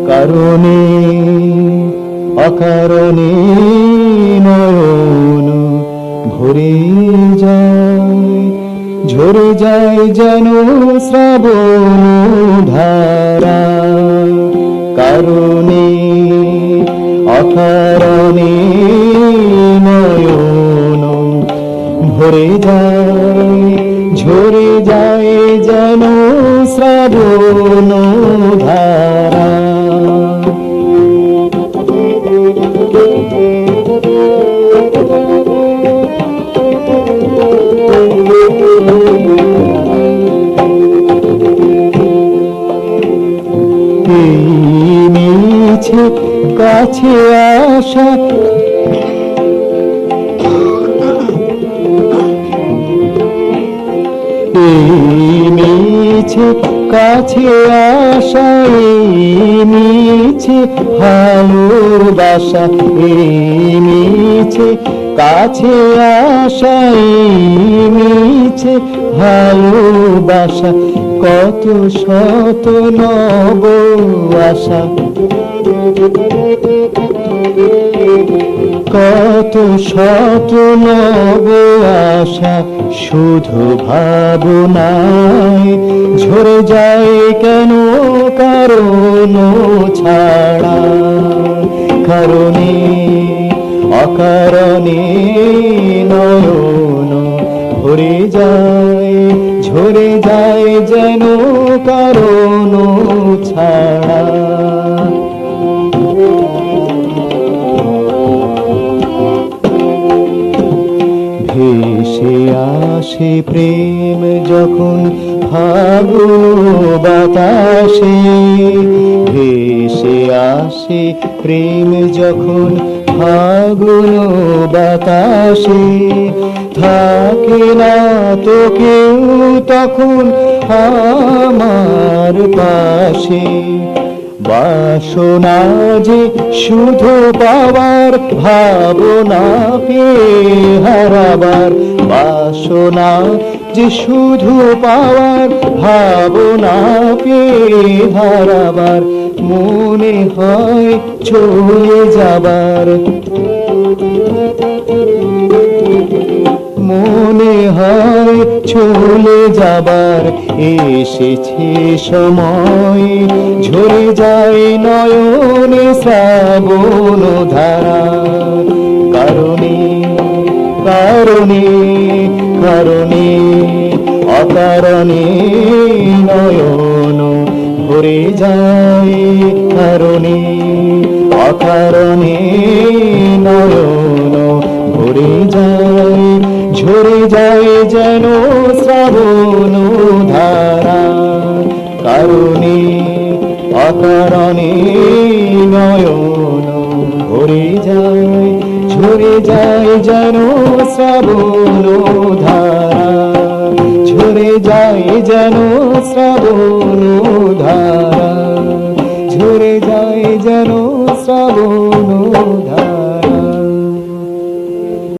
কারণে অকারণে নয়ন ভরে যায়, ঝরে যায় যেন শ্রাবণ ধারা। কারণে অকারণে নয়ন ভরে যায়, ঝরে যায় যেন শ্রাবণ ধারা। মিছে কাছে আসা, মিছে কাছে আসা, মিছে ভালোবাসা, মিছে কাছে আসা, মিছে ভালোবাসা। কত শত নব আশা, কত শত নব আশা শুধু ভাবনায় ঝরে যায় কেন কারণ ছাড়া। কারণে অকারণে নয়ন ভরে যায়, ঝরে যায় যেন কারণ ছাড়া। ভেসে আসে প্রেম যখন ফাগুন বাতাসে, ভেসে আসে প্রেম যখন ফাগুন বাতাসে। থাকে না তো কেউ তখন আমার পাশে, বাসনা যে শুধু পাওয়ার, ভাবনা পেয়ে হারাবার। বাসনা যে শুধু পাওয়ার, ভাবনা পেয়ে হারাবার। মনে হয় চলে যাবার, মনে হয় চলে যাবার। এসেছে সময় ঝরে যায় নয়নে শ্রাবণ ধারা। কারণে কারণে কারণে অকারণে নয়ন ভরে যায়। কারণে অকারণে নয়ন ভরে যায়, ঝরে যায় যেন শ্রাবণ ধারা। কারণে অকারণে নয়ন ভরে যায়, ঝরে যায় যেন শ্রাবণ ধারা। ঝরে যায় যেন শ্রাবণ ধারা, ঝরে যায় যেন শ্রাবণ